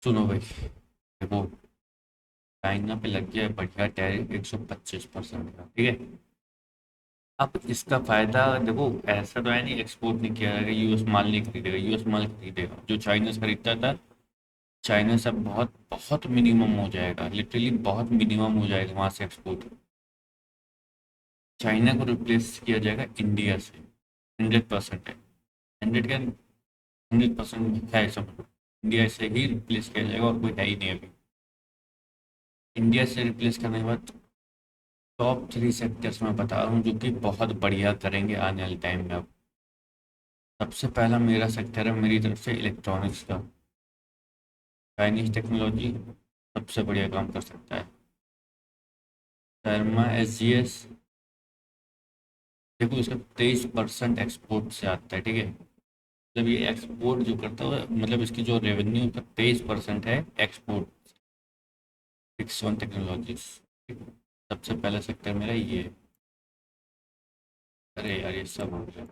सुनो भाई, देखो, चाइना पे लग गया है बढ़िया टैरिफ 125% का। ठीक है। अब इसका फायदा देखो, ऐसा तो है नहीं एक्सपोर्ट नहीं किया जाएगा, यूएस माल नहीं खरीदेगा, यूएस माल खरीदेगा जो चाइना से खरीदता था। चाइना से बहुत बहुत मिनिमम हो जाएगा, लिटरली बहुत मिनिमम हो जाएगा वहां से एक्सपोर्ट। चाइना को रिप्लेस किया जाएगा इंडिया से। 100% है। 100% है, समझ लो। इंडिया से ही रिप्लेस किया जाएगा और कोई है ही नहीं अभी। इंडिया से रिप्लेस करने के बाद टॉप 3 सेक्टर्स मैं बता रहा हूँ जो कि बहुत बढ़िया करेंगे आने वाले टाइम में। अब सबसे पहला मेरा सेक्टर है मेरी तरफ से इलेक्ट्रॉनिक्स का। चाइनीज टेक्नोलॉजी सबसे बढ़िया काम कर सकता है। शर्मा SGS। देखो, इसका 23% एक्सपोर्ट से आता है। ठीक है। मतलब ये एक्सपोर्ट जो करता है, मतलब इसकी जो रेवेन्यू का 23% है एक्सपोर्ट। 61 टेक्नोलॉजीज। सबसे पहला सेक्टर मेरा ये है। अरे यार, ये सब हो गया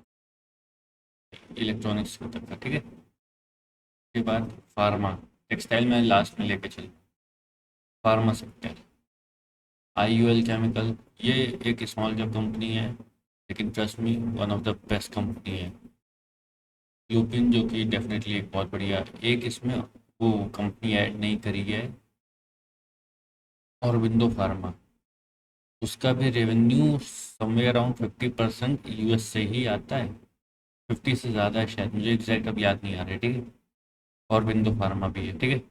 इलेक्ट्रॉनिक्स तक का। ठीक है। उसके बाद फार्मा। टेक्सटाइल में लास्ट में लेके चल। Pharma sector. IUL chemical. ये एक स्मॉल कैप कंपनी है, लेकिन trust me, one of the best company है। लुपिन, जो कि डेफिनेटली एक बहुत बढ़िया, एक इसमें वो कंपनी ऐड नहीं करी है, औरबिंदो फार्मा। उसका भी रेवेन्यू समवेयर अराउंड 50% यूएस से ही आता है। 50 से ज़्यादा है शायद, मुझे एग्जैक्ट अब याद नहीं आ रहा है। ठीक है। औरबिंदो फार्मा भी है। ठीक है।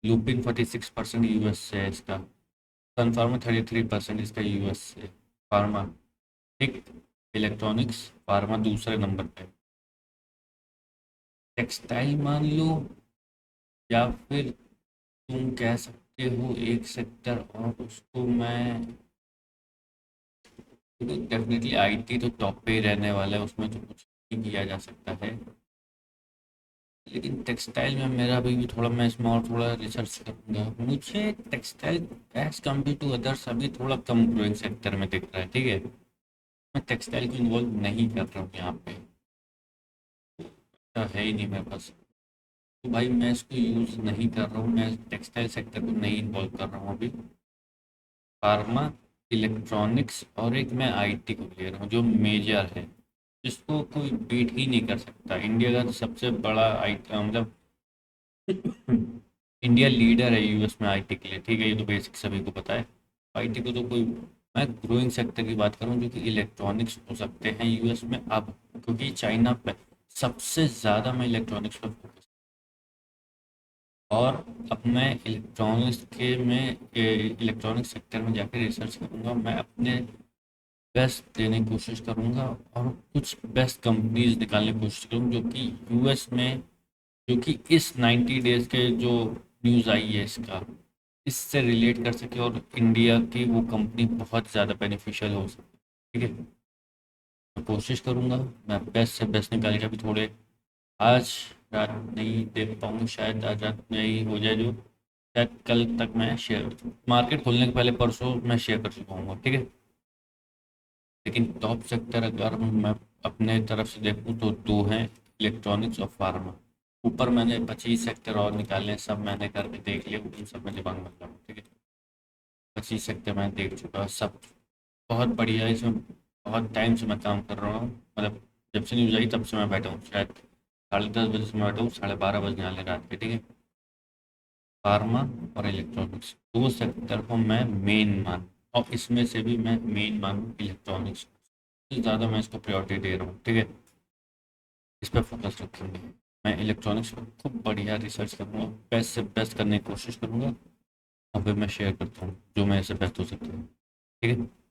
लुपिन 46% यूएस से है इसका। सन फार्मा 33% इसका यूएस से। फार्मा। ठीक। इलेक्ट्रॉनिक्स फार्मा दूसरे नंबर पे। टेक्सटाइल मान लो, या फिर तुम कह सकते हो एक सेक्टर और, उसको मैं डेफिनेटली आईटी तो टॉप पे ही रहने वाला है, उसमें तो कुछ नहीं किया जा सकता है। लेकिन टेक्सटाइल में मेरा अभी भी थोड़ा, मैं इसमें और थोड़ा रिसर्च करूँगा। मुझे textile as compare to others अभी थोड़ा कम ग्रोइंग सेक्टर में दिख रहा है। ठीक है। मैं टेक्सटाइल को इन्वॉल्व नहीं कर रहा हूँ यहाँ पे, है ही नहीं मेरे पास। तो भाई मैं इसको यूज़ नहीं कर रहा हूँ, मैं टेक्सटाइल सेक्टर को नहीं इन्वॉल्व कर रहा हूँ अभी। फार्मा, इलेक्ट्रॉनिक्स और एक मैं आईटी को ले रहा हूँ जो मेजर है, जिसको कोई बीट ही नहीं कर सकता। इंडिया का तो सबसे बड़ा आई मतलब इंडिया लीडर है यूएस में आईटी के लिए। ठीक है, ये तो बेसिक सभी को पता है। आईटी को तो कोई, मैं ग्रोइंग सेक्टर की बात करूँ जो कि इलेक्ट्रॉनिक्स हो सकते हैं यूएस में अब, क्योंकि चाइना पे सबसे ज़्यादा मैं इलेक्ट्रॉनिक्स पर फोकस। और अब मैं इलेक्ट्रॉनिक्स के में इलेक्ट्रॉनिक सेक्टर में जाकर रिसर्च करूँगा, मैं अपने बेस्ट देने की कोशिश करूँगा और कुछ बेस्ट कंपनीज निकालने की कोशिश करूँगा जो कि यूएस में, जो कि इस 90 डेज़ के जो न्यूज़ आई है इसका, इससे रिलेट कर सके और इंडिया की वो कंपनी बहुत ज़्यादा बेनिफिशियल हो सके। ठीक है। मैं कोशिश करूँगा, मैं बेस्ट से बेस्ट निकाल के। अभी थोड़े आज रात नहीं देख पाऊँगा, शायद आज रात में ही हो जाए, जो शायद कल तक मैं शेयर, मार्केट खोलने के पहले परसों मैं शेयर कर चुका हूँ। ठीक है। लेकिन टॉप सेक्टर अगर मैं अपने तरफ से देखूँ तो दो हैं, इलेक्ट्रॉनिक्स और फार्मा। ऊपर मैंने 25 सेक्टर और निकाले हैं, सब मैंने करके देख लिया, उन सब में दिमाग मत लगाओ। ठीक है। 25 सेक्टर मैंने देख चुका हूँ सब। बहुत बढ़िया है, इसमें बहुत टाइम से मैं काम कर रहा हूँ, मतलब जब से न्यूज़ आई तब से मैं बैठा हूँ, शायद 10:30 बजे से मैं बैठा हूँ, 12:30 बजने वाले रात के। ठीक है। फार्मा और इलेक्ट्रॉनिक्स दो सेक्टर को मैं मेन मान, और इसमें से भी मैं मेन मानूँ इलेक्ट्रॉनिक्स। ज़्यादा मैं इसको प्रायोरिटी दे रहा हूँ। ठीक है। इस पर फोकस रखेंगे। मैं इलेक्ट्रॉनिक्स पर खूब बढ़िया रिसर्च करूँगा, बेस्ट से बेस्ट करने की कोशिश करूँगा, और फिर मैं शेयर करता हूँ जो मेरे से बेस्ट हो सकता है। ठीक है।